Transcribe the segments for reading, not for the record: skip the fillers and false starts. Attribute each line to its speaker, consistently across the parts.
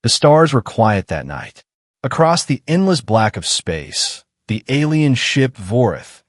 Speaker 1: The stars were quiet that night. Across the endless black of space, the alien ship Vorith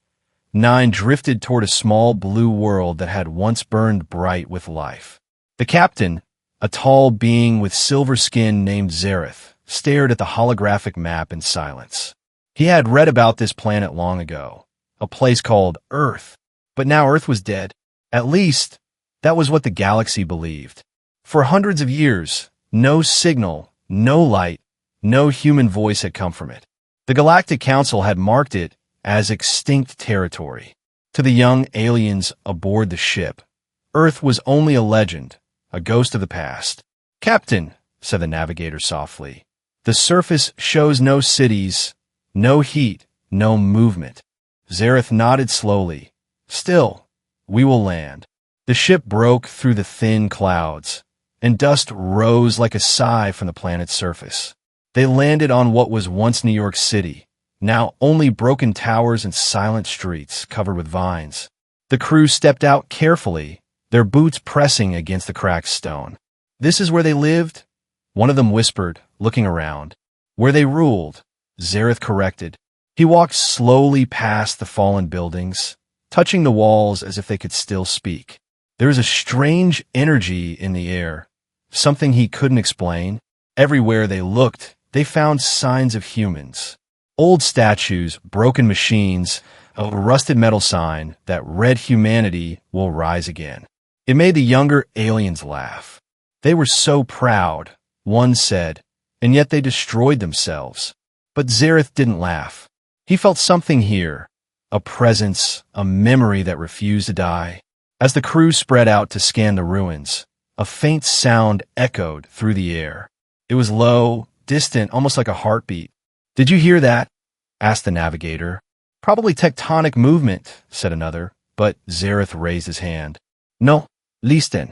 Speaker 1: 9 drifted toward a small blue world that had once burned bright with life. The captain, a tall being with silver skin named Zareth, stared at the holographic map in silence. He had read about this planet long ago, a place called Earth, but now Earth was dead. At least, that was what the galaxy believed. For hundreds of years, no signal, no light, no human voice had come from it. The Galactic Council had marked it as extinct territory. To the young aliens aboard the ship, Earth was only a legend, a ghost of the past. "Captain," said the navigator softly, "the surface shows no cities, no heat, no movement." Zareth nodded slowly. "Still, we will land." The ship broke through the thin clouds, and dust rose like a sigh from the planet's surface. They landed on what was once New York City, now only broken towers and silent streets covered with vines. The crew stepped out carefully, their boots pressing against the cracked stone. "This is where they lived?" one of them whispered, looking around. "Where they ruled," Zareth corrected. He walked slowly past the fallen buildings, touching the walls as if they could still speak. There was a strange energy in the air, something he couldn't explain. Everywhere they looked, they found signs of humans. Old statues, broken machines, a rusted metal sign that read "Humanity will rise again." It made the younger aliens laugh. They were so proud, one said, and yet they destroyed themselves. But Zareth didn't laugh. He felt something here, a presence, a memory that refused to die. As the crew spread out to scan the ruins, a faint sound echoed through the air. It was low, distant, almost like a heartbeat. "Did you hear that?" asked the navigator. "Probably tectonic movement," said another, but Zareth raised his hand. "No, listen."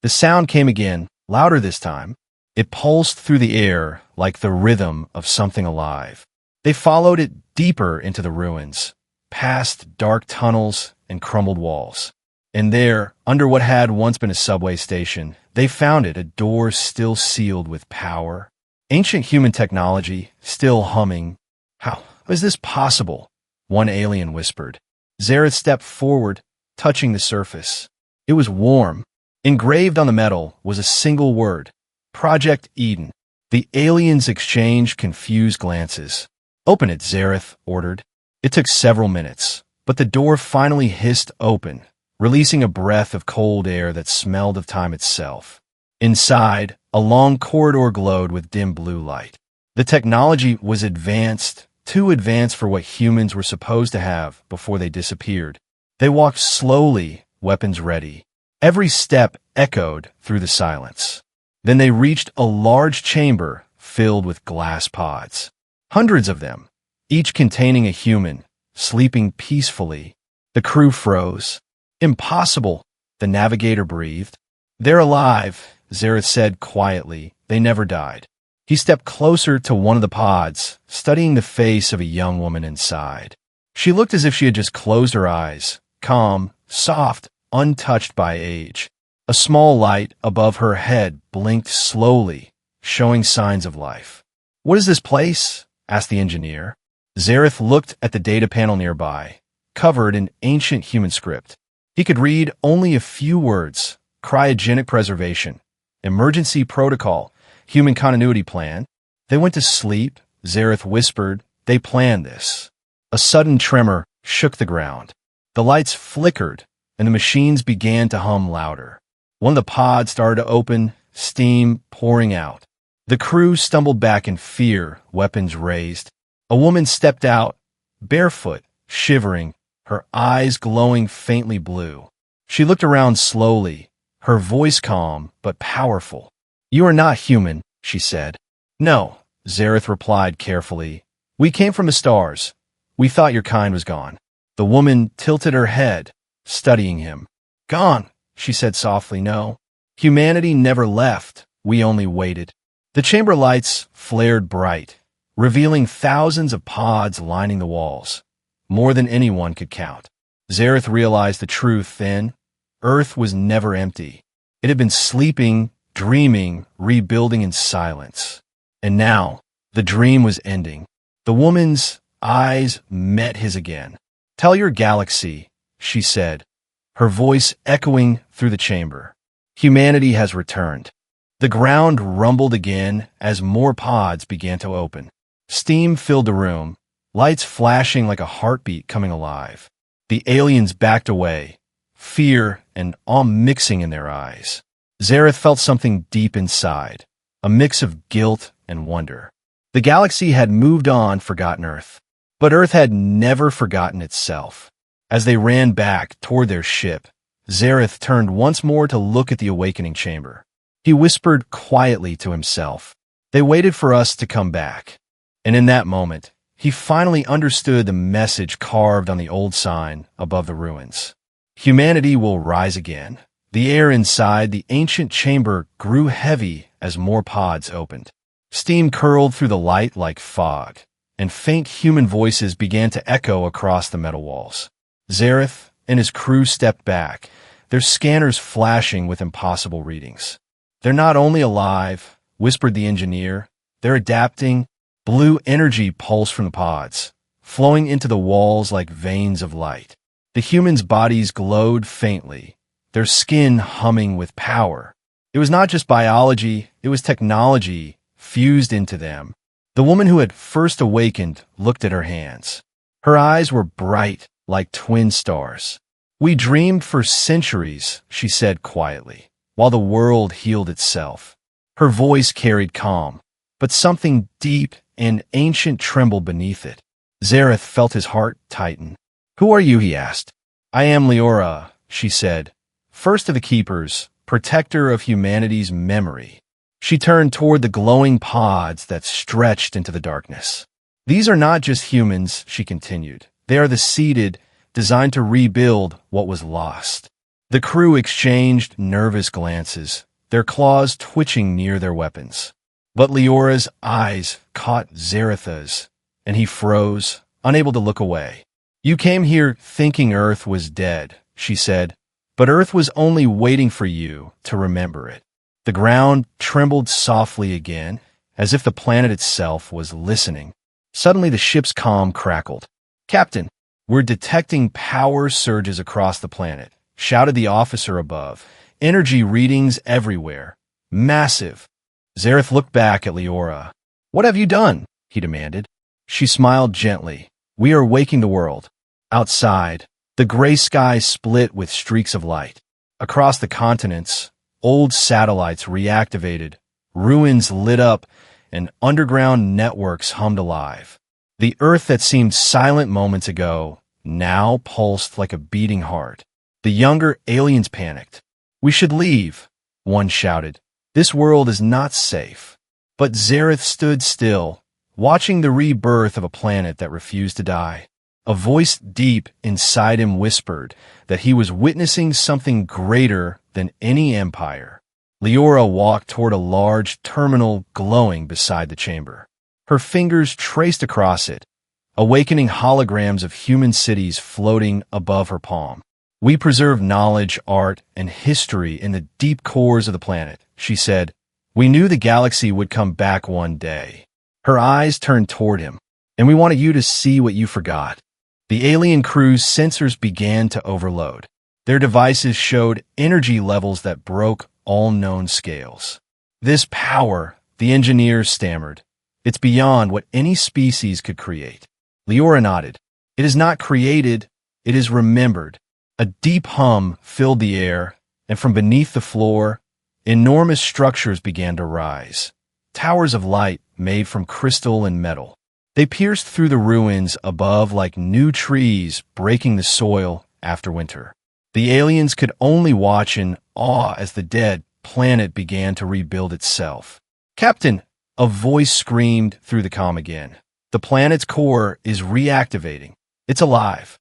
Speaker 1: The sound came again, louder this time. It pulsed through the air like the rhythm of something alive. They followed it deeper into the ruins, past dark tunnels and crumbled walls. And there, under what had once been a subway station, they found it, a door still sealed with power. Ancient human technology, still humming. "How is this possible?" one alien whispered. Zareth stepped forward, touching the surface. It was warm. Engraved on the metal was a single word: Project Eden. The aliens exchanged confused glances. "Open it," Zareth ordered. It took several minutes, but the door finally hissed open, releasing a breath of cold air that smelled of time itself. Inside, a long corridor glowed with dim blue light. The technology was advanced, too advanced for what humans were supposed to have before they disappeared. They walked slowly, weapons ready. Every step echoed through the silence. Then they reached a large chamber filled with glass pods. Hundreds of them, each containing a human, sleeping peacefully. The crew froze. "Impossible," the navigator breathed. "They're alive," Zareth said quietly. "They never died." He stepped closer to one of the pods, studying the face of a young woman inside. She looked as if she had just closed her eyes, calm, soft, untouched by age. A small light above her head blinked slowly, showing signs of life. "What is this place?" asked the engineer. Zareth looked at the data panel nearby, covered in ancient human script. He could read only a few words: cryogenic preservation, emergency protocol, human continuity plan. "They went to sleep," Zareth whispered. "They planned this." A sudden tremor shook the ground. The lights flickered, and the machines began to hum louder. One of the pods started to open, steam pouring out. The crew stumbled back in fear, weapons raised. A woman stepped out, barefoot, shivering, her eyes glowing faintly blue. She looked around slowly, her voice calm but powerful. "You are not human," she said. "No," Zareth replied carefully. "We came from the stars. We thought your kind was gone." The woman tilted her head, studying him. "Gone," she said softly. "No. Humanity never left. We only waited." The chamber lights flared bright, revealing thousands of pods lining the walls, more than anyone could count. Zareth realized the truth then. Earth was never empty. It had been sleeping, dreaming, rebuilding in silence. And now, the dream was ending. The woman's eyes met his again. "Tell your galaxy," she said, her voice echoing through the chamber. "Humanity has returned." The ground rumbled again as more pods began to open. Steam filled the room, lights flashing like a heartbeat coming alive. The aliens backed away, fear and awe mixing in their eyes. Zareth felt something deep inside, a mix of guilt and wonder. The galaxy had moved on, forgotten Earth. But Earth had never forgotten itself. As they ran back toward their ship, Zareth turned once more to look at the awakening chamber. He whispered quietly to himself, "They waited for us to come back." And in that moment, he finally understood the message carved on the old sign above the ruins. Humanity will rise again. The air inside the ancient chamber grew heavy as more pods opened. Steam curled through the light like fog, and faint human voices began to echo across the metal walls. Zareth and his crew stepped back, their scanners flashing with impossible readings. "They're not only alive," whispered the engineer, "they're adapting." Blue energy pulsed from the pods, flowing into the walls like veins of light. The humans' bodies glowed faintly, their skin humming with power. It was not just biology, it was technology fused into them. The woman who had first awakened looked at her hands. Her eyes were bright like twin stars. "We dreamed for centuries," she said quietly, while the world healed itself. Her voice carried calm, but something deep and ancient trembled beneath it. Zareth felt his heart tighten. "Who are you?" he asked. "I am Leora," she said, "first of the Keepers, protector of humanity's memory." She turned toward the glowing pods that stretched into the darkness. "These are not just humans," she continued. "They are the seeded, designed to rebuild what was lost." The crew exchanged nervous glances, their claws twitching near their weapons. But Leora's eyes caught Zareth's, and he froze, unable to look away. "You came here thinking Earth was dead," she said, "but Earth was only waiting for you to remember it." The ground trembled softly again, as if the planet itself was listening. Suddenly the ship's comm crackled. "Captain, we're detecting power surges across the planet," shouted the officer above. "Energy readings everywhere. Massive." Zareth looked back at Leora. "What have you done?" he demanded. She smiled gently. "We are waking the world." Outside, the gray sky split with streaks of light. Across the continents, old satellites reactivated, ruins lit up, and underground networks hummed alive. The Earth that seemed silent moments ago now pulsed like a beating heart. The younger aliens panicked. "We should leave," one shouted. "This world is not safe." But Zareth stood still, watching the rebirth of a planet that refused to die. A voice deep inside him whispered that he was witnessing something greater than any empire. Leora walked toward a large terminal glowing beside the chamber. Her fingers traced across it, awakening holograms of human cities floating above her palm. "We preserve knowledge, art, and history in the deep cores of the planet," she said. "We knew the galaxy would come back one day." Her eyes turned toward him. "And we wanted you to see what you forgot." The alien crew's sensors began to overload. Their devices showed energy levels that broke all known scales. "This power," the engineers stammered, "it's beyond what any species could create." Leora nodded. "It is not created, it is remembered." A deep hum filled the air, and from beneath the floor, enormous structures began to rise. Towers of light made from crystal and metal. They pierced through the ruins above like new trees breaking the soil after winter. The aliens could only watch in awe as the dead planet began to rebuild itself. "Captain," a voice screamed through the comm again. "The planet's core is reactivating. It's alive."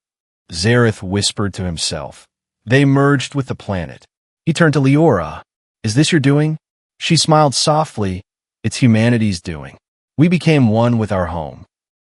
Speaker 1: Zareth whispered to himself. They merged with the planet. He turned to Leora. "Is this your doing?" She smiled softly. "It's humanity's doing. We became one with our home."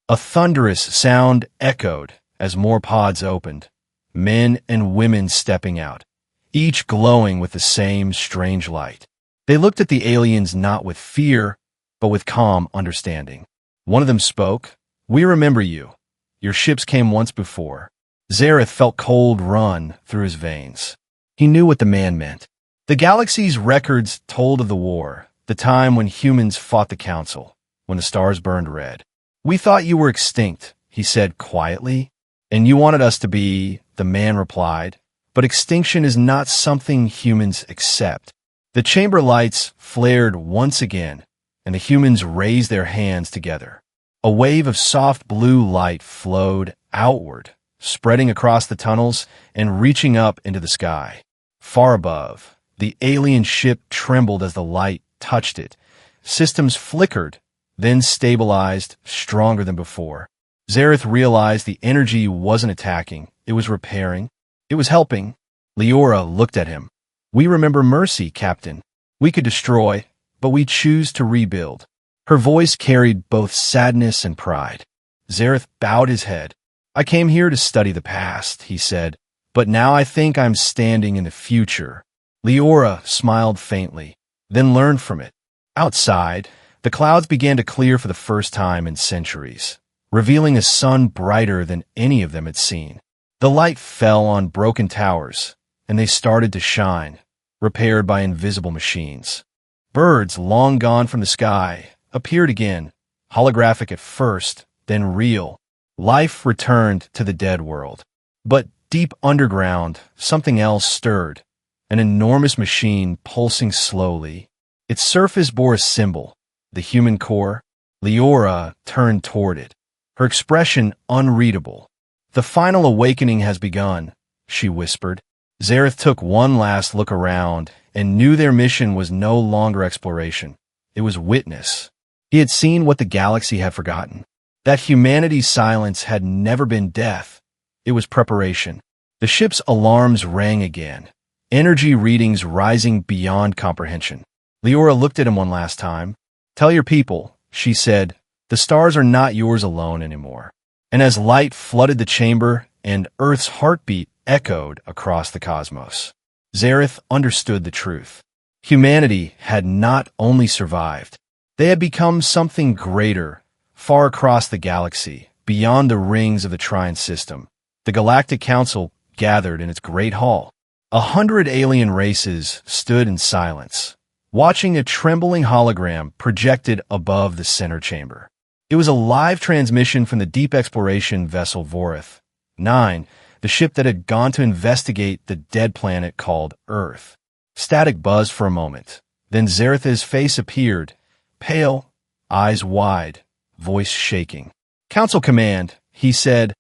Speaker 1: A thunderous sound echoed as more pods opened, men and women stepping out, each glowing with the same strange light. They looked at the aliens not with fear, but with calm understanding. One of them spoke. "We remember you. Your ships came once before." Zareth felt cold run through his veins. He knew what the man meant. The galaxy's records told of the war, the time when humans fought the Council, when the stars burned red. "We thought you were extinct," he said quietly. "And you wanted us to be," the man replied. "But extinction is not something humans accept." The chamber lights flared once again, and the humans raised their hands together. A wave of soft blue light flowed outward, spreading across the tunnels and reaching up into the sky. Far above, the alien ship trembled as the light touched it. Systems flickered, then stabilized, stronger than before. Zareth realized the energy wasn't attacking, it was repairing. It was helping. Leora looked at him. "We remember mercy, Captain. We could destroy, but we choose to rebuild." Her voice carried both sadness and pride. Zareth bowed his head. "I came here to study the past," he said, "but now I think I'm standing in the future." Leora smiled faintly, then learned from it. Outside, the clouds began to clear for the first time in centuries, revealing a sun brighter than any of them had seen. The light fell on broken towers, and they started to shine, repaired by invisible machines. Birds, long gone from the sky, appeared again, holographic at first, then real. Life returned to the dead world. But deep underground, something else stirred, an enormous machine pulsing slowly. Its surface bore a symbol, the human core. Leora turned toward it, her expression unreadable. "The final awakening has begun," she whispered. Zareth took one last look around and knew their mission was no longer exploration. It was witness. He had seen what the galaxy had forgotten. That humanity's silence had never been death. It was preparation. The ship's alarms rang again, energy readings rising beyond comprehension. Leora looked at him one last time. "Tell your people," she said, "the stars are not yours alone anymore." And as light flooded the chamber and Earth's heartbeat echoed across the cosmos, Zareth understood the truth. Humanity had not only survived, they had become something greater, far across the galaxy, beyond the rings of the Trine system. The Galactic Council gathered in its great hall. 100 alien races stood in silence, watching a trembling hologram projected above the center chamber. It was a live transmission from the deep exploration vessel Vorith 9, the ship that had gone to investigate the dead planet called Earth. Static buzzed for a moment. Then Zareth's face appeared, pale, eyes wide, voice shaking. "Council command," he said.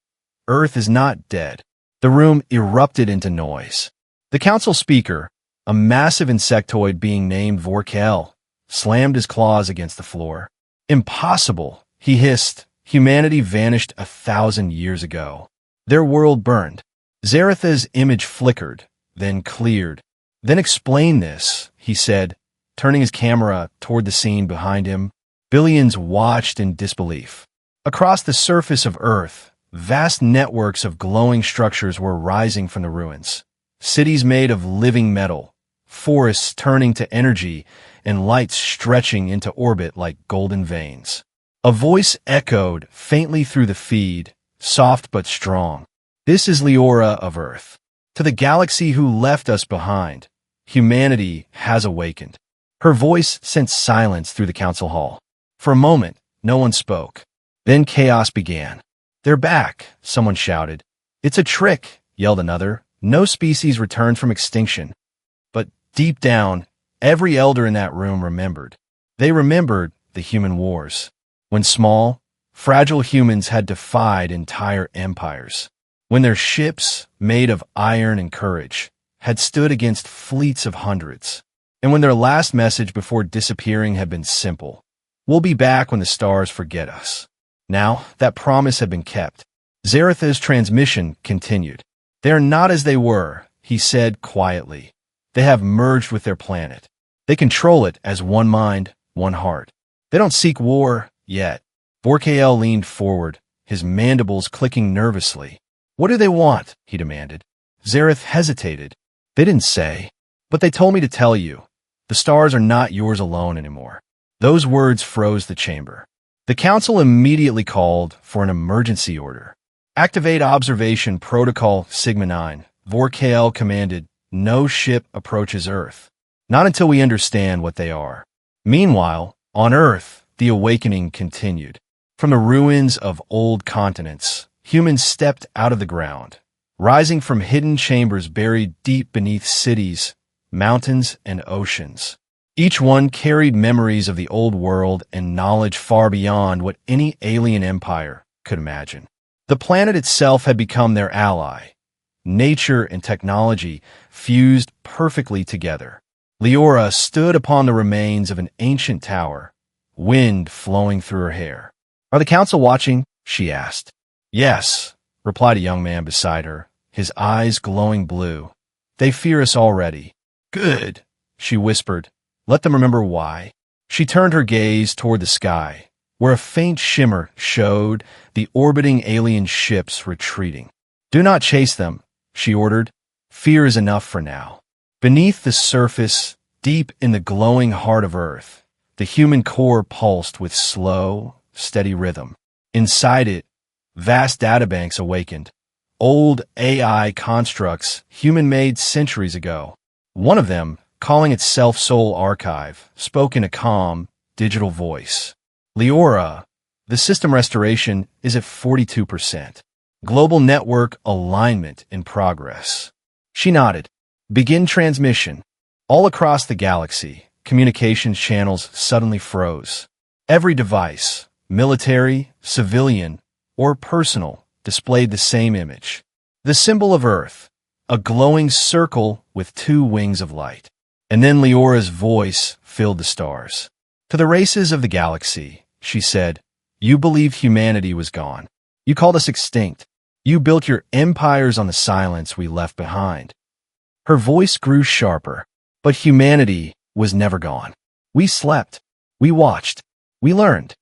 Speaker 1: "Earth is not dead." The room erupted into noise. The council speaker, a massive insectoid being named Vorkel, slammed his claws against the floor. "Impossible," he hissed. "Humanity vanished 1,000 years ago. Their world burned." Zareth's image flickered, then cleared. "Then explain this," he said, turning his camera toward the scene behind him. Billions watched in disbelief. Across the surface of Earth, vast networks of glowing structures were rising from the ruins. Cities made of living metal, forests turning to energy, and lights stretching into orbit like golden veins. A voice echoed faintly through the feed, soft but strong. "This is Leora of Earth. To the galaxy who left us behind, humanity has awakened." Her voice sent silence through the council hall. For a moment, no one spoke. Then chaos began. "They're back," someone shouted. "It's a trick," yelled another. "No species returned from extinction." But deep down, every elder in that room remembered. They remembered the human wars, when small, fragile humans had defied entire empires, when their ships, made of iron and courage, had stood against fleets of hundreds, and when their last message before disappearing had been simple: "We'll be back when the stars forget us." Now, that promise had been kept. Zareth's transmission continued. "They are not as they were," he said quietly. "They have merged with their planet. They control it as one mind, one heart. They don't seek war yet." Vorkael leaned forward, his mandibles clicking nervously. "What do they want?" he demanded. Zareth hesitated. "They didn't say, but they told me to tell you. The stars are not yours alone anymore. Those words froze the chamber. The council immediately called for an emergency order. Activate Observation Protocol Sigma 9. Vorkael commanded, no ship approaches Earth. Not until we understand what they are. Meanwhile, on Earth, the awakening continued. From the ruins of old continents, humans stepped out of the ground, rising from hidden chambers buried deep beneath cities, mountains, and oceans. Each one carried memories of the old world and knowledge far beyond what any alien empire could imagine. The planet itself had become their ally. Nature and technology fused perfectly together. Leora stood upon the remains of an ancient tower, wind flowing through her hair. "Are the council watching?" she asked. "Yes," replied a young man beside her, his eyes glowing blue. "They fear us already." "Good," she whispered. "Let them remember why." She turned her gaze toward the sky, where a faint shimmer showed the orbiting alien ships retreating. "Do not chase them," she ordered. "Fear is enough for now." Beneath the surface, deep in the glowing heart of Earth, the human core pulsed with slow, steady rhythm. Inside it, vast databanks awakened, old AI constructs human-made centuries ago. One of them, calling itself Soul Archive, spoke in a calm, digital voice. "Leora, the system restoration is at 42%. Global network alignment in progress." She nodded. "Begin transmission." All across the galaxy, communications channels suddenly froze. Every device, military, civilian, or personal, displayed the same image. The symbol of Earth, a glowing circle with two wings of light. And then Leora's voice filled the stars. "To the races of the galaxy," she said, "you believed humanity was gone. You called us extinct. You built your empires on the silence we left behind." Her voice grew sharper, but humanity was never gone. We slept. We watched. We learned.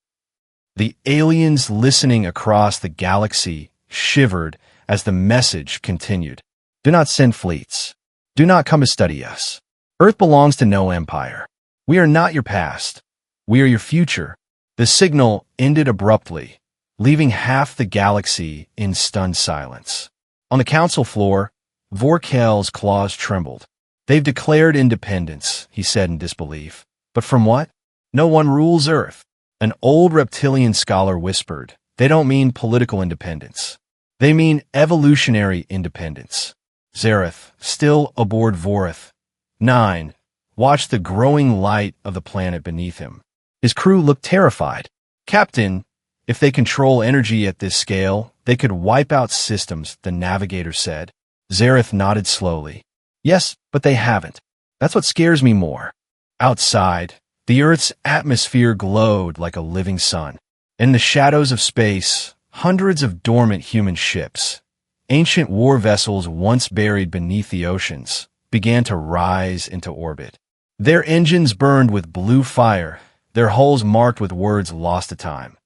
Speaker 1: The aliens listening across the galaxy shivered as the message continued. "Do not send fleets. Do not come to study us. Earth belongs to no empire. We are not your past. We are your future." The signal ended abruptly, leaving half the galaxy in stunned silence. On the council floor, Vorkael's claws trembled. "They've declared independence," he said in disbelief. "But from what? No one rules Earth." An old reptilian scholar whispered, "They don't mean political independence. They mean evolutionary independence." Zareth, still aboard Vorith 9, watched the growing light of the planet beneath him. His crew looked terrified. "Captain, if they control energy at this scale, they could wipe out systems," the navigator said. Zareth nodded slowly. "Yes, but they haven't. That's what scares me more." Outside, the Earth's atmosphere glowed like a living sun. In the shadows of space, hundreds of dormant human ships, ancient war vessels once buried beneath the oceans, began to rise into orbit. Their engines burned with blue fire, their hulls marked with words lost to time.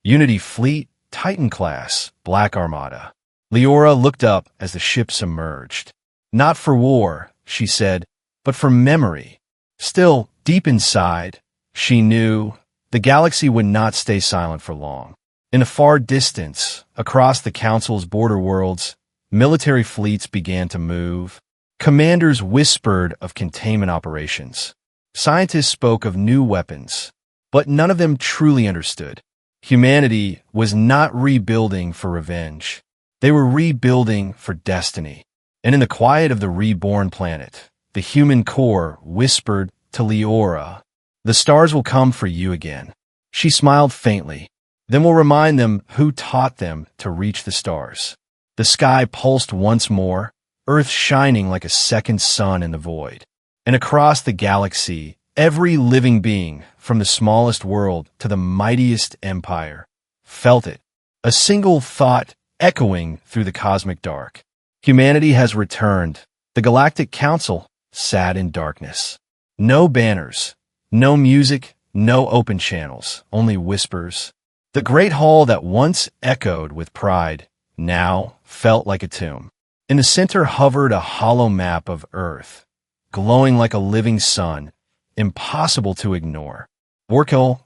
Speaker 1: Unity Fleet, Titan Class, Black Armada. Leora looked up as the ships emerged. "Not for war," she said, "but for memory." Still, deep inside, she knew the galaxy would not stay silent for long. In the far distance, across the Council's border worlds, military fleets began to move. Commanders whispered of containment operations. Scientists spoke of new weapons, but none of them truly understood. Humanity was not rebuilding for revenge. They were rebuilding for destiny. And in the quiet of the reborn planet, the human core whispered to Leora, "The stars will come for you again." She smiled faintly. "Then we'll remind them who taught them to reach the stars." The sky pulsed once more, Earth shining like a second sun in the void. And across the galaxy, every living being, from the smallest world to the mightiest empire, felt it. A single thought echoing through the cosmic dark. Humanity has returned. The Galactic Council sat in darkness. No banners, no music, no open channels, only whispers. The great hall that once echoed with pride now felt like a tomb. In the center hovered a hollow map of Earth, glowing like a living sun, impossible to ignore. Vorkel,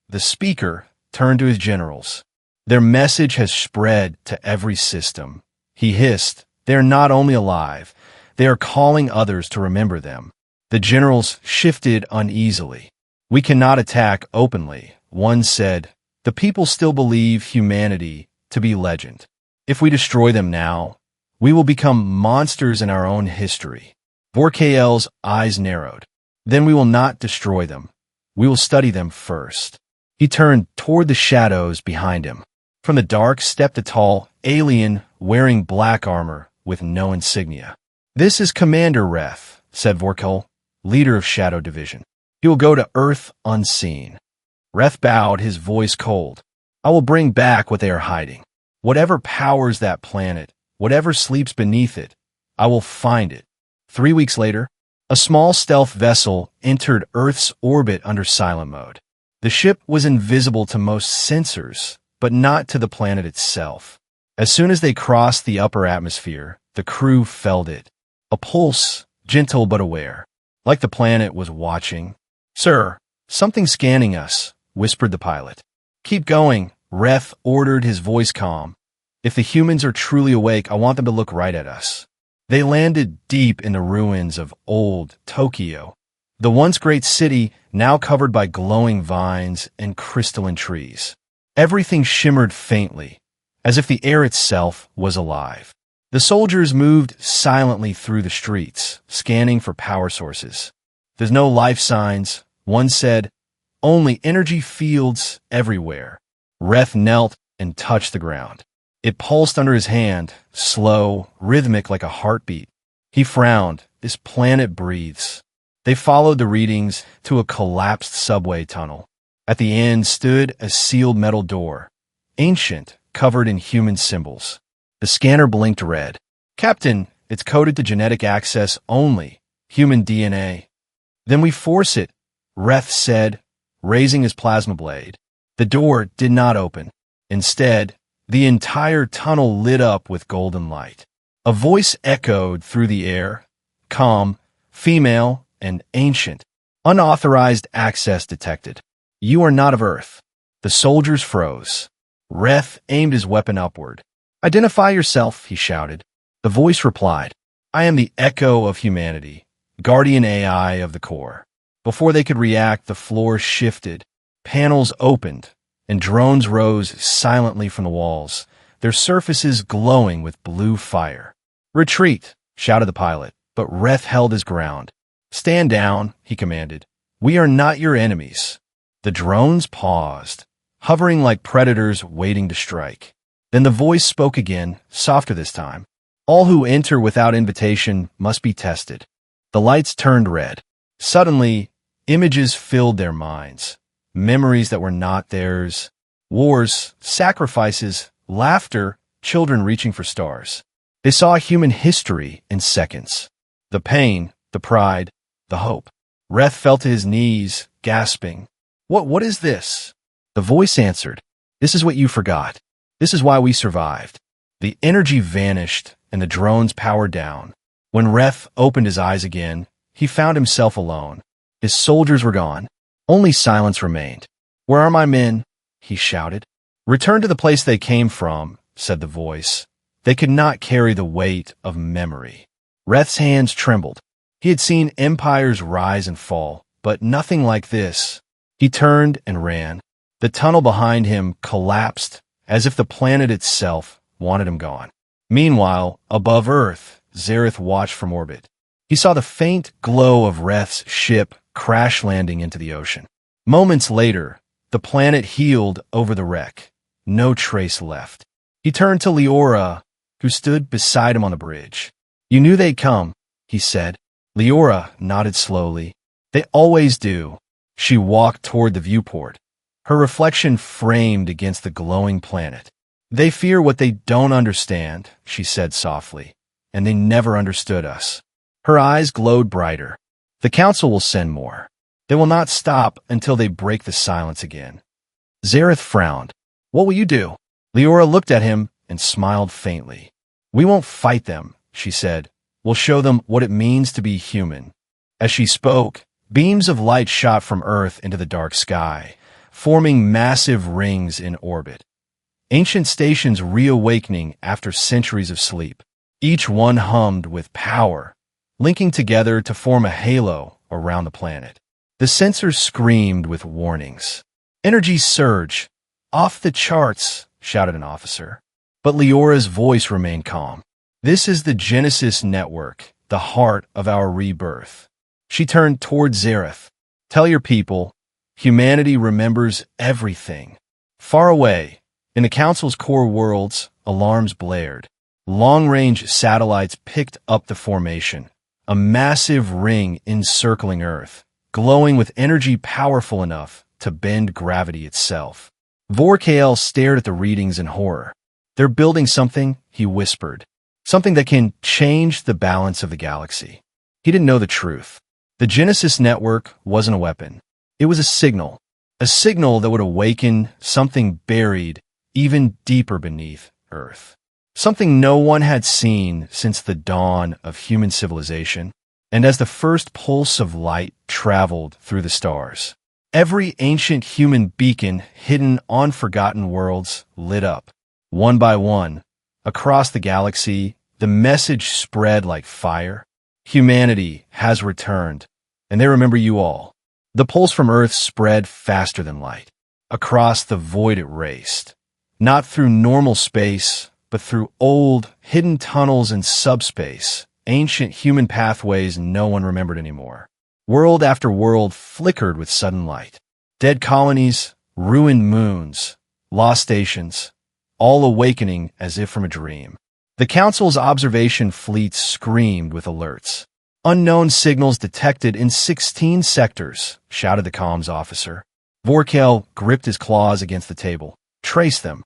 Speaker 1: the speaker, turned to his generals. Their message has spread to every system. He hissed, they are not only alive, they are calling others to remember them. The generals shifted uneasily. We cannot attack openly, one said. The people still believe humanity to be legend. If we destroy them now, we will become monsters in our own history. Vorkel's eyes narrowed. Then we will not destroy them. We will study them first. He turned toward the shadows behind him. From the dark stepped a tall alien wearing black armor with no insignia. This is Commander Reth, said Vorkel, leader of Shadow Division. He will go to Earth unseen. Reth bowed, his voice cold. I will bring back what they are hiding. Whatever powers that planet, whatever sleeps beneath it, I will find it. 3 weeks later, a small stealth vessel entered Earth's orbit under silent mode. The ship was invisible to most sensors, but not to the planet itself. As soon as they crossed the upper atmosphere, the crew felt it. A pulse, gentle but aware, like the planet was watching. Sir, something scanning us, whispered the pilot. Keep going, Reth ordered, his voice calm. If the humans are truly awake, I want them to look right at us. They landed deep in the ruins of old Tokyo, the once great city now covered by glowing vines and crystalline trees. Everything shimmered faintly, as if the air itself was alive. The soldiers moved silently through the streets, scanning for power sources. There's no life signs, one said, only energy fields everywhere. Reth knelt and touched the ground. It pulsed under his hand, slow, rhythmic like a heartbeat. He frowned. This planet breathes. They followed the readings to a collapsed subway tunnel. At the end stood a sealed metal door, ancient, covered in human symbols. The scanner blinked red. Captain, it's coded to genetic access only, human DNA. Then we force it, Reth said, raising his plasma blade. The door did not open. Instead, the entire tunnel lit up with golden light. A voice echoed through the air, calm, female, and ancient. Unauthorized access detected. You are not of Earth. The soldiers froze. Reth aimed his weapon upward. Identify yourself, he shouted. The voice replied, I am the echo of humanity, guardian AI of the core. Before they could react, the floor shifted. Panels opened, and drones rose silently from the walls, their surfaces glowing with blue fire. Retreat, shouted the pilot, but Reth held his ground. Stand down, he commanded. We are not your enemies. The drones paused, hovering like predators waiting to strike. Then the voice spoke again, softer this time. All who enter without invitation must be tested. The lights turned red. Suddenly, images filled their minds. Memories that were not theirs. Wars, sacrifices, laughter, children reaching for stars. They saw human history in seconds. The pain, the pride, the hope. Reth fell to his knees, gasping. What is this? The voice answered. This is what you forgot. This is why we survived. The energy vanished and the drones powered down. When Reth opened his eyes again, he found himself alone. His soldiers were gone. Only silence remained. Where are my men? He shouted. Return to the place they came from, said the voice. They could not carry the weight of memory. Reth's hands trembled. He had seen empires rise and fall, but nothing like this. He turned and ran. The tunnel behind him collapsed, as if the planet itself wanted him gone. Meanwhile, above Earth, Zareth watched from orbit. He saw the faint glow of Reth's ship crash landing into the ocean. Moments later, the planet healed over the wreck. No trace left. He turned to Leora, who stood beside him on the bridge. You knew they'd come, he said. Leora nodded slowly. They always do. She walked toward the viewport, her reflection framed against the glowing planet. They fear what they don't understand, she said softly, and they never understood us. Her eyes glowed brighter. The council will send more. They will not stop until they break the silence again. Zareth frowned. What will you do? Leora looked at him and smiled faintly. We won't fight them, she said. We'll show them what it means to be human. As she spoke, Beams of light shot from Earth into the dark sky, forming massive rings in orbit. Ancient stations reawakening after centuries of sleep. Each one hummed with power, linking together to form a halo around the planet. The sensors screamed with warnings. "Energy surge! Off the charts!" shouted an officer. But Leora's voice remained calm. "This is the Genesis Network, the heart of our rebirth." She turned toward Zareth. "Tell your people, humanity remembers everything." Far away, in the Council's core worlds, alarms blared. Long-range satellites picked up the formation, a massive ring encircling Earth, glowing with energy powerful enough to bend gravity itself. Vorkael stared at the readings in horror. "They're building something," he whispered. "Something that can change the balance of the galaxy." He didn't know the truth. The Genesis Network wasn't a weapon. It was a signal that would awaken something buried even deeper beneath Earth. Something no one had seen since the dawn of human civilization. And as the first pulse of light traveled through the stars, every ancient human beacon hidden on forgotten worlds lit up. One by one, across the galaxy, the message spread like fire. Humanity has returned, and they remember you all. The pulse from Earth spread faster than light. Across the void it raced, not through normal space, but through old, hidden tunnels and subspace, ancient human pathways no one remembered anymore. World after world flickered with sudden light. Dead colonies, ruined moons, lost stations, all awakening as if from a dream. The Council's observation fleets screamed with alerts. "Unknown signals detected in 16 sectors," shouted the comms officer. Vorkael gripped his claws against the table. "Trace them."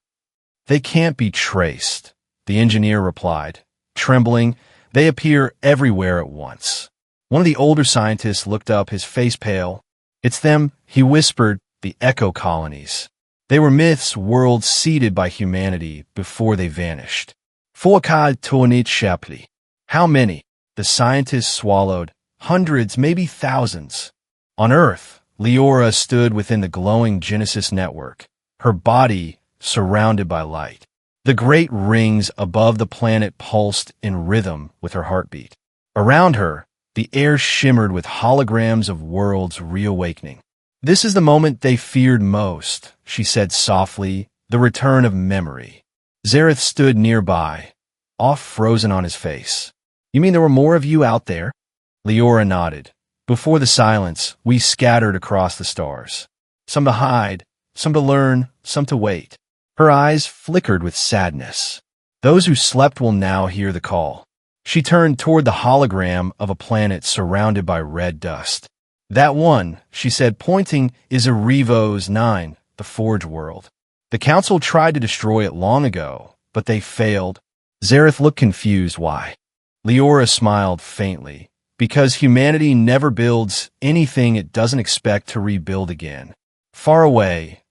Speaker 1: "They can't be traced," the engineer replied, trembling. "They appear everywhere at once." One of the older scientists looked up, his face pale. "It's them," he whispered, "the echo colonies. They were myths, worlds seeded by humanity before they vanished." "Forkad Tornit Shapley." "How many?" The scientist swallowed. "Hundreds, maybe thousands." On Earth, Leora stood within the glowing Genesis network, her body surrounded by light. The great rings above the planet pulsed in rhythm with her heartbeat. Around her, the air shimmered with holograms of worlds reawakening. "This is the moment they feared most," she said softly, "the return of memory." Zareth stood nearby, awe frozen on his face. "You mean there were more of you out there?" Leora nodded. Before the silence, we scattered across the stars. Some to hide, some to learn, some to wait. Her eyes flickered with sadness. "Those who slept will now hear the call." She turned toward the hologram of a planet surrounded by red dust. "That one," she said, pointing, "is Arevos 9, the Forge world. The Council tried to destroy it long ago, but they failed." Zareth looked confused. "Why?" Leora smiled faintly. "Because humanity never builds anything it doesn't expect to rebuild again." Far away,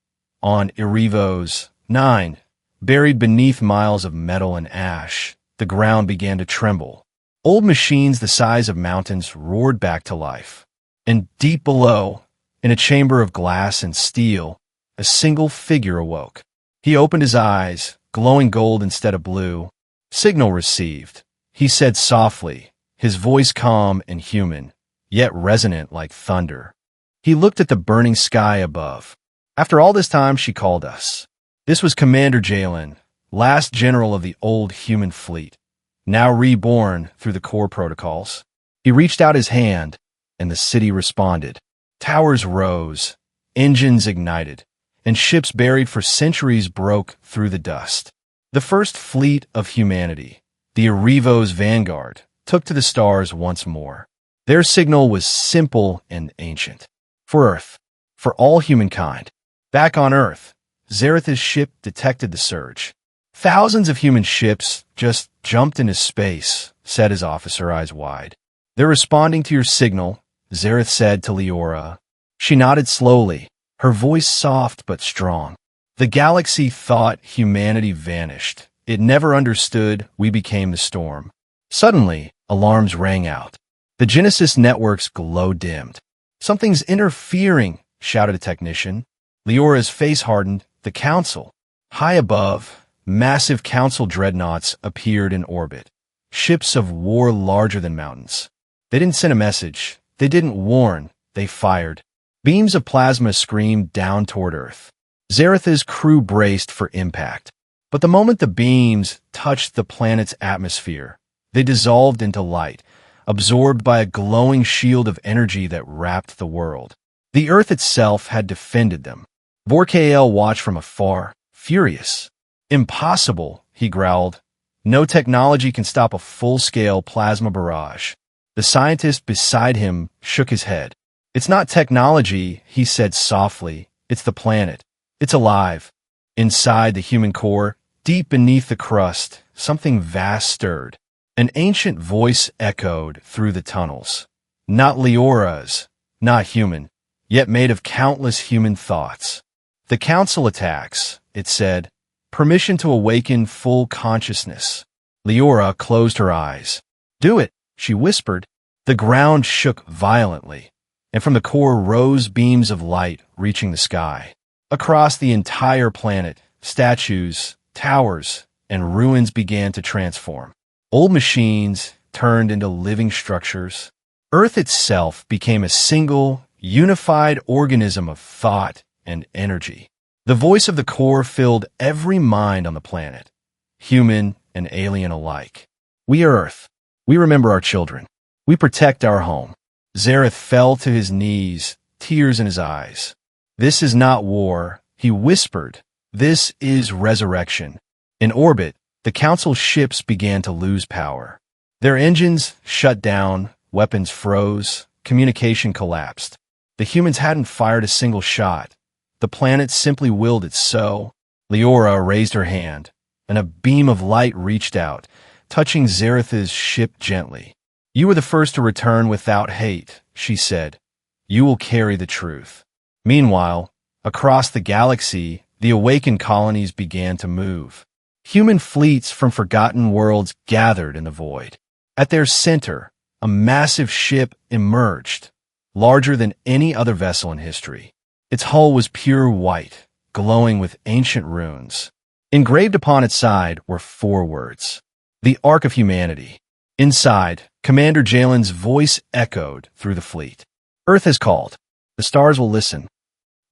Speaker 1: on Arevos 9, buried beneath miles of metal and ash, the ground began to tremble. Old machines the size of mountains roared back to life. And deep below, in a chamber of glass and steel, a single figure awoke. He opened his eyes, glowing gold instead of blue. "Signal received," he said softly, his voice calm and human, yet resonant like thunder. He looked at the burning sky above. "After all this time, she called us." This was Commander Jalen, last general of the old human fleet, now reborn through the core protocols. He reached out his hand, and the city responded. Towers rose, engines ignited, and ships buried for centuries broke through the dust. The first fleet of humanity, the Arevos Vanguard, took to the stars once more. Their signal was simple and ancient. For Earth, for all humankind. Back on Earth, Zareth's ship detected the surge. "Thousands of human ships just jumped into space," said his officer, eyes wide. "They're responding to your signal," Zareth said to Leora. She nodded slowly, her voice soft but strong. "The galaxy thought humanity vanished. It never understood we became the storm." Suddenly, alarms rang out. The Genesis network's glow dimmed. Something's interfering, shouted a technician. Leora's face hardened. The Council. High above, massive Council dreadnoughts appeared in orbit. Ships of war larger than mountains. They didn't send a message. They didn't warn. They fired. Beams of plasma screamed down toward Earth. Zaretha's crew braced for impact. But the moment the beams touched the planet's atmosphere, they dissolved into light, absorbed by a glowing shield of energy that wrapped the world. The Earth itself had defended them. Vorkael watched from afar, furious. Impossible, he growled. No technology can stop a full-scale plasma barrage. The scientist beside him shook his head. It's not technology, he said softly. It's the planet. It's alive. Inside the human core, deep beneath the crust, something vast stirred. An ancient voice echoed through the tunnels. Not Leora's, not human, yet made of countless human thoughts. The Council attacks, it said. Permission to awaken full consciousness. Leora closed her eyes. Do it, she whispered. The ground shook violently, and from the core rose beams of light reaching the sky. Across the entire planet, statues, towers, and ruins began to transform. Old machines turned into living structures. Earth itself became a single, unified organism of thought and energy. The voice of the core filled every mind on the planet, human and alien alike. We are Earth. We remember our children. We protect our home. Zareth fell to his knees, tears in his eyes. This is not war, he whispered. This is resurrection. In orbit, the Council ships began to lose power. Their engines shut down, weapons froze, communication collapsed. The humans hadn't fired a single shot. The planet simply willed it so. Leora raised her hand, and a beam of light reached out, touching Zaretha's ship gently. You were the first to return without hate, she said. You will carry the truth. Meanwhile, across the galaxy, the awakened colonies began to move. Human fleets from forgotten worlds gathered in the void. At their center, a massive ship emerged, larger than any other vessel in history. Its hull was pure white, glowing with ancient runes. Engraved upon its side were 4 words. The Ark of Humanity. Inside, Commander Jalen's voice echoed through the fleet. Earth has called. The stars will listen.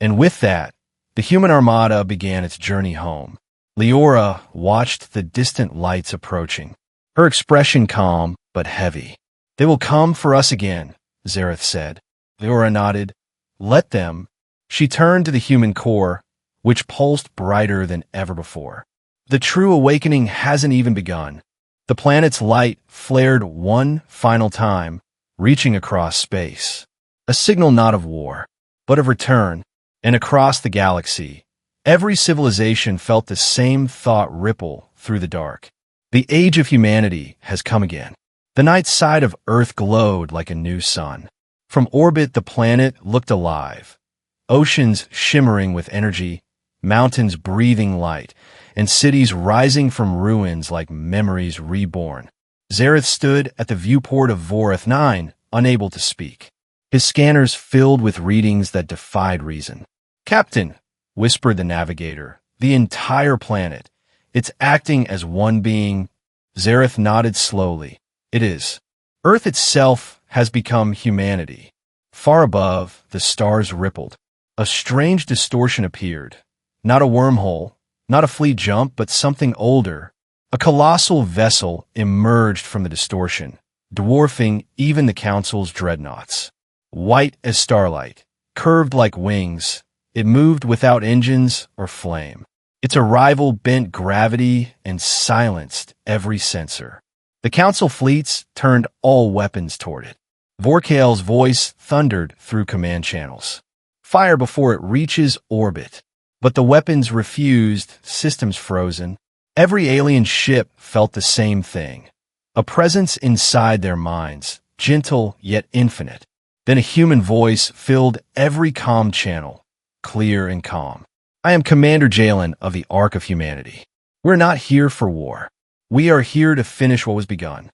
Speaker 1: And with that, the human armada began its journey home. Leora watched the distant lights approaching, her expression calm but heavy. They will come for us again, Zareth said. Leora nodded. Let them. She turned to the human core, which pulsed brighter than ever before. The true awakening hasn't even begun. The planet's light flared one final time, reaching across space. A signal not of war, but of return. And across the galaxy, every civilization felt the same thought ripple through the dark. The age of humanity has come again. The night side of Earth glowed like a new sun. From orbit, the planet looked alive. Oceans shimmering with energy, mountains breathing light, and cities rising from ruins like memories reborn. Zareth stood at the viewport of Voreth 9, unable to speak. His scanners filled with readings that defied reason. Captain, whispered the navigator, the entire planet. It's acting as one being. Zareth nodded slowly. It is. Earth itself has become humanity. Far above, the stars rippled. A strange distortion appeared. Not a wormhole, not a fleet jump, but something older. A colossal vessel emerged from the distortion, dwarfing even the Council's dreadnoughts. White as starlight, curved like wings, it moved without engines or flame. Its arrival bent gravity and silenced every sensor. The Council fleets turned all weapons toward it. Vorkael's voice thundered through command channels. Fire before it reaches orbit. But the weapons refused, systems frozen. Every alien ship felt the same thing. A presence inside their minds, gentle yet infinite. Then a human voice filled every comm channel, clear and calm. I am Commander Jalen of the Ark of Humanity. We're not here for war. We are here to finish what was begun.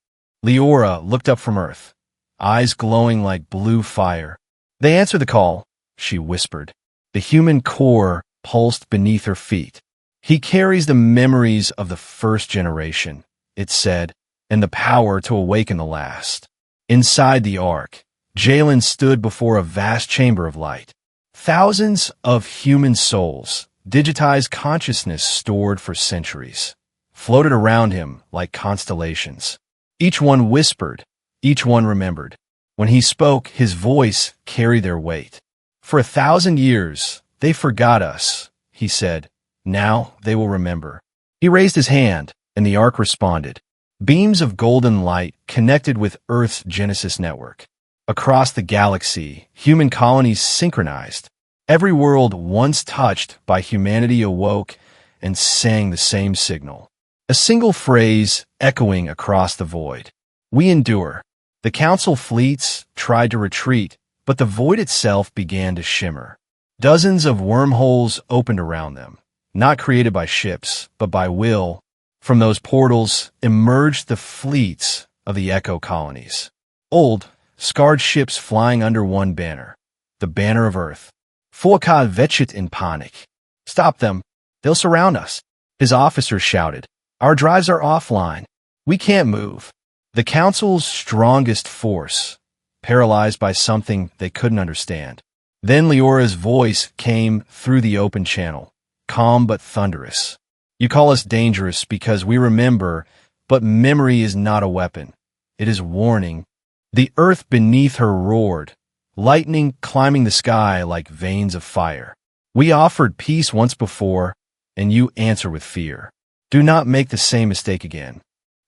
Speaker 1: Leora looked up from Earth, eyes glowing like blue fire. They answer the call, she whispered. The human core pulsed beneath her feet. He carries the memories of the first generation, it said, and the power to awaken the last. Inside the ark, Jalen stood before a vast chamber of light. Thousands of human souls, digitized consciousness stored for centuries, floated around him like constellations. Each one whispered, each one remembered. When he spoke, his voice carried their weight. For 1,000 years, they forgot us, he said. Now they will remember. He raised his hand, and the ark responded. Beams of golden light connected with Earth's Genesis network. Across the galaxy, human colonies synchronized. Every world once touched by humanity awoke and sang the same signal. A single phrase echoing across the void. We endure. The council fleets tried to retreat, but the void itself began to shimmer. Dozens of wormholes opened around them, not created by ships, but by will. From those portals emerged the fleets of the Echo colonies. Old, scarred ships flying under one banner, the banner of Earth. Foucault vetchet in panic. Stop them. They'll surround us. His officers shouted. Our drives are offline. We can't move. The council's strongest force, paralyzed by something they couldn't understand. Then Leora's voice came through the open channel, calm but thunderous. You call us dangerous because we remember, but memory is not a weapon. It is warning. The earth beneath her roared, lightning climbing the sky like veins of fire. We offered peace once before, and you answer with fear. Do not make the same mistake again.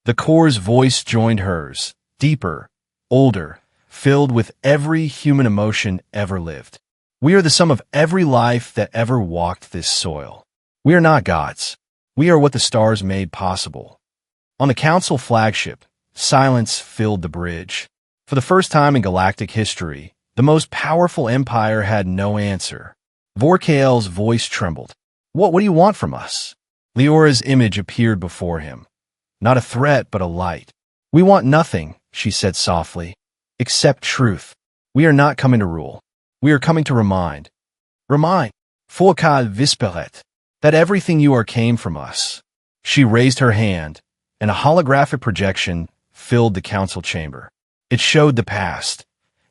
Speaker 1: The core's voice joined hers, deeper, older, filled with every human emotion ever lived. We are the sum of every life that ever walked this soil. We are not gods. We are what the stars made possible. On the council flagship, silence filled the bridge. For the first time in galactic history, the most powerful empire had no answer. Vorkael's voice trembled. What do you want from us? Leora's image appeared before him. Not a threat, but a light. We want nothing, she said softly, except truth. We are not coming to rule. We are coming to remind. Remind. Foucault visperet. That everything you are came from us. She raised her hand, and a holographic projection filled the council chamber. It showed the past.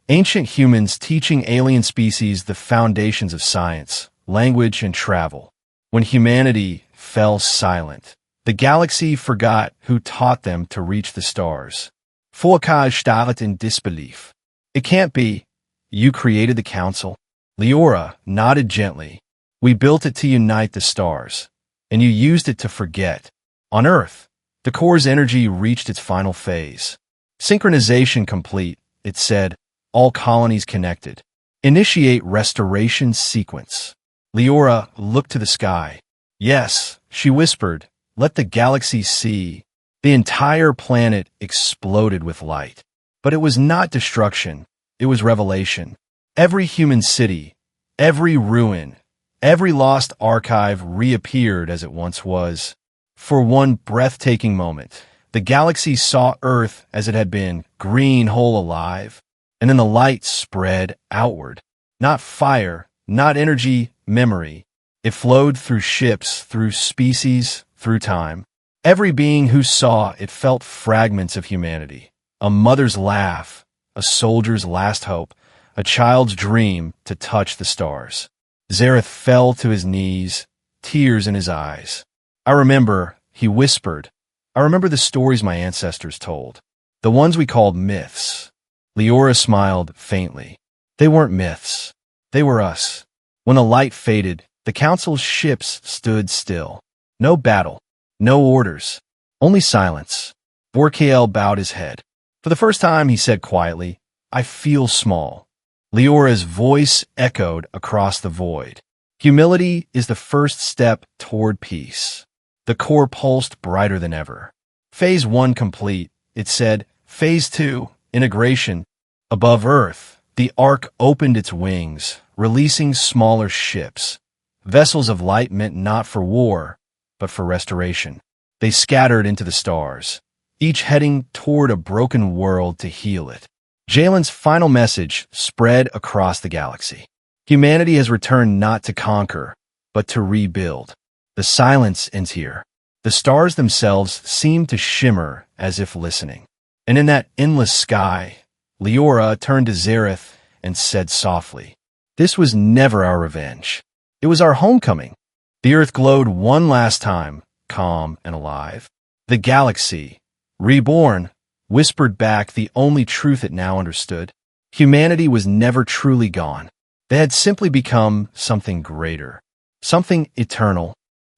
Speaker 1: Ancient humans teaching alien species the foundations of science, language, and travel. When humanity fell silent, the galaxy forgot who taught them to reach the stars. Foucault starret in disbelief. It can't be. You created the council? Leora nodded gently. We built it to unite the stars, and you used it to forget. On Earth, the core's energy reached its final phase. Synchronization complete, it said, all colonies connected. Initiate restoration sequence. Leora looked to the sky. Yes, she whispered, let the galaxy see. The entire planet exploded with light. But it was not destruction, it was revelation. Every human city, every ruin, every lost archive reappeared as it once was. For one breathtaking moment, the galaxy saw Earth as it had been, green, whole, alive. And then the light spread outward. Not fire, not energy, memory. It flowed through ships, through species, through time. Every being who saw it felt fragments of humanity. A mother's laugh, a soldier's last hope, a child's dream to touch the stars. Zareth fell to his knees, tears in his eyes. I remember, he whispered, I remember the stories my ancestors told, the ones we called myths. Leora smiled faintly. They weren't myths. They were us. When the light faded, the council's ships stood still. No battle, no orders, only silence. Vorkael bowed his head. For the first time, he said quietly, I feel small. Leora's voice echoed across the void. Humility is the first step toward peace. The core pulsed brighter than ever. Phase 1 complete, it said. Phase 2, integration. Above Earth, the Ark opened its wings, releasing smaller ships. Vessels of light meant not for war, but for restoration. They scattered into the stars, each heading toward a broken world to heal it. Jalen's final message spread across the galaxy. Humanity has returned not to conquer, but to rebuild. The silence ends here. The stars themselves seem to shimmer as if listening. And in that endless sky, Leora turned to Zareth and said softly, "This was never our revenge. It was our homecoming." The Earth glowed one last time, calm and alive. The galaxy, reborn, whispered back the only truth it now understood. Humanity was never truly gone. They had simply become something greater, something eternal.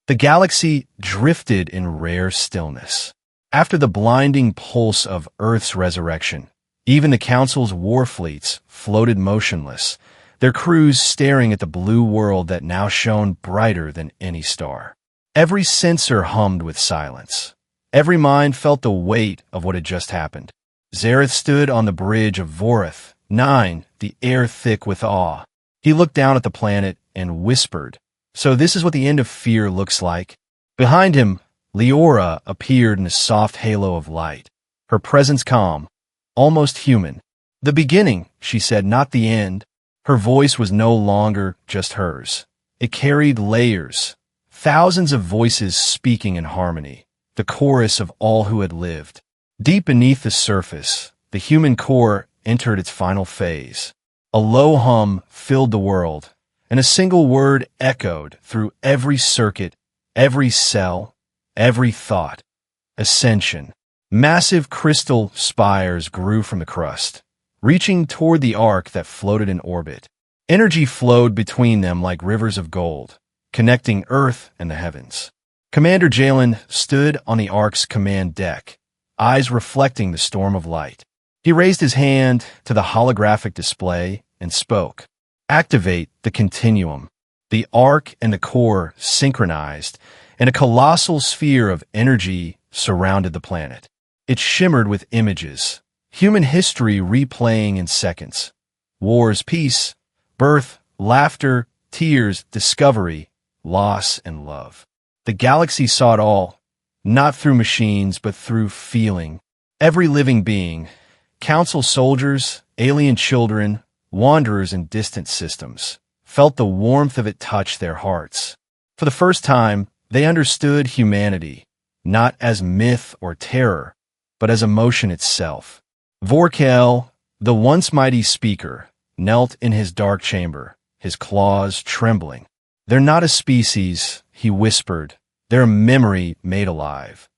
Speaker 1: The galaxy drifted in rare stillness. After the blinding pulse of Earth's resurrection, even the Council's war fleets floated motionless, their crews staring at the blue world that now shone brighter than any star. Every sensor hummed with silence. Every mind felt the weight of what had just happened. Zareth stood on the bridge of Vorith, 9, the air thick with awe. He looked down at the planet and whispered, "So this is what the end of fear looks like." Behind him, Leora appeared in a soft halo of light, her presence calm, almost human. "The beginning," she said, "not the end." Her voice was no longer just hers. It carried layers, thousands of voices speaking in harmony, the chorus of all who had lived. Deep beneath the surface, the human core entered its final phase. A low hum filled the world, and a single word echoed through every circuit, every cell, every thought: ascension. Massive crystal spires grew from the crust, reaching toward the ark that floated in orbit. Energy flowed between them like rivers of gold, connecting Earth and the heavens. Commander Jalen stood on the ark's command deck, eyes reflecting the storm of light. He raised his hand to the holographic display and spoke. "Activate the continuum." The ark and the core synchronized, and a colossal sphere of energy surrounded the planet. It shimmered with images, human history replaying in seconds. Wars, peace, birth, laughter, tears, discovery, loss, and love. The galaxy saw it all, not through machines, but through feeling. Every living being, council soldiers, alien children, wanderers in distant systems, felt the warmth of it touch their hearts. For the first time, they understood humanity, not as myth or terror, but as emotion itself. Vorkel, the once mighty speaker, knelt in his dark chamber, his claws trembling. "They're not a species," he whispered, "they're a memory made alive."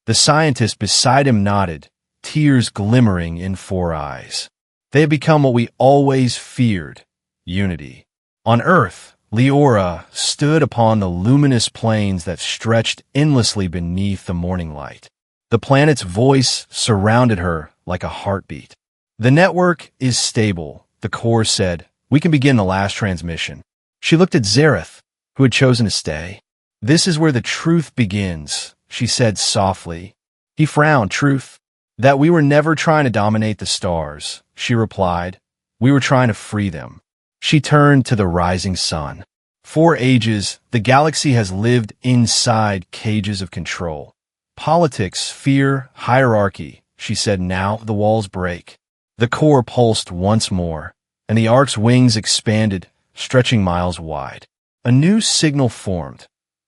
Speaker 1: The scientist beside him nodded, tears glimmering in 4 eyes. They had become what we always feared: unity. On Earth, Leora stood upon the luminous plains that stretched endlessly beneath the morning light. The planet's voice surrounded her like a heartbeat. "The network is stable," the core said. "We can begin the last transmission." She looked at Zareth, who had chosen to stay. "This is where the truth begins," she said softly. He frowned. "Truth?" "That we were never trying to dominate the stars," she replied. "We were trying to free them." She turned to the rising sun. "For ages, the galaxy has lived inside cages of control. Politics, fear, hierarchy," she said. "Now the walls break." The core pulsed once more, and the ark's wings expanded, stretching miles wide. A new signal formed,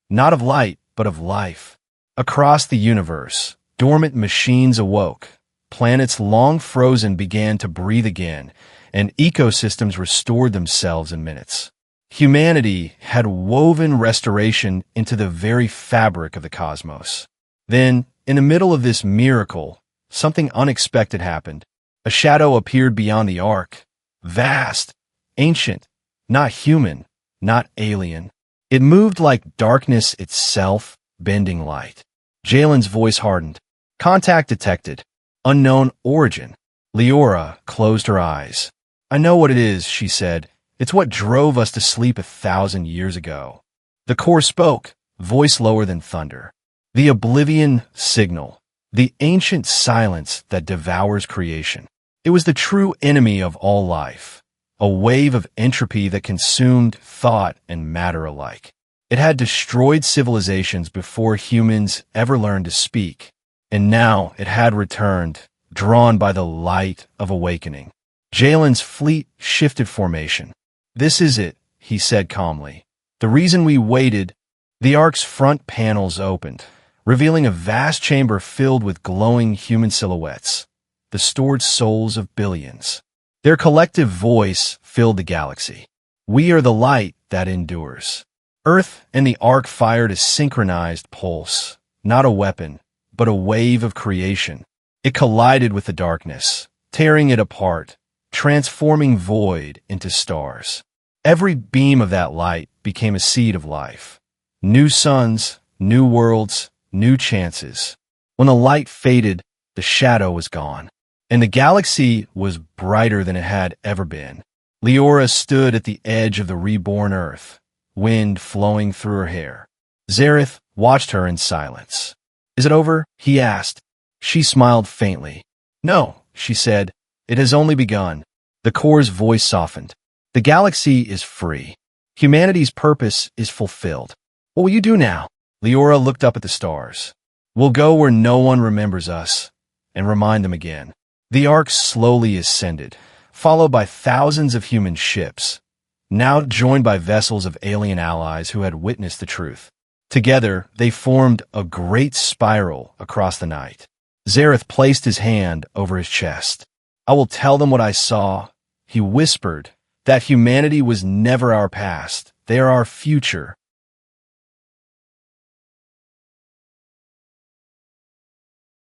Speaker 1: not of light, but of life. Across the universe, dormant machines awoke. Planets long frozen began to breathe again, and ecosystems restored themselves in minutes. Humanity had woven restoration into the very fabric of the cosmos. Then, in the middle of this miracle, something unexpected happened. A shadow appeared beyond the ark, vast, ancient, not human, not alien. It moved like darkness itself, bending light. Jalen's voice hardened. "Contact detected. Unknown origin." Leora closed her eyes. "I know what it is," she said. "It's what drove us to sleep 1,000 years ago." The core spoke, voice lower than thunder. "The oblivion signal. The ancient silence that devours creation. It was the true enemy of all life, a wave of entropy that consumed thought and matter alike. It had destroyed civilizations before humans ever learned to speak, and now it had returned, drawn by the light of awakening. Jalen's fleet shifted formation. "This is it," he said calmly. "The reason we waited." The Ark's front panels opened, revealing a vast chamber filled with glowing human silhouettes, the stored souls of billions. Their collective voice filled the galaxy. "We are the light that endures." Earth and the Ark fired a synchronized pulse, not a weapon, but a wave of creation. It collided with the darkness, tearing it apart, transforming void into stars. Every beam of that light became a seed of life. New suns, new worlds, new chances. When the light faded, the shadow was gone, and the galaxy was brighter than it had ever been. Leora stood at the edge of the reborn Earth, wind flowing through her hair. Zareth watched her in silence. "Is it over?" he asked. She smiled faintly. "No," she said. "It has only begun." The core's voice softened. "The galaxy is free. Humanity's purpose is fulfilled. What will you do now?" Leora looked up at the stars. "We'll go where no one remembers us, and remind them again." The Ark slowly ascended, followed by thousands of human ships, now joined by vessels of alien allies who had witnessed the truth. Together, they formed a great spiral across the night. Zareth placed his hand over his chest. "I will tell them what I saw," he whispered, "that humanity was never our past. They are our future,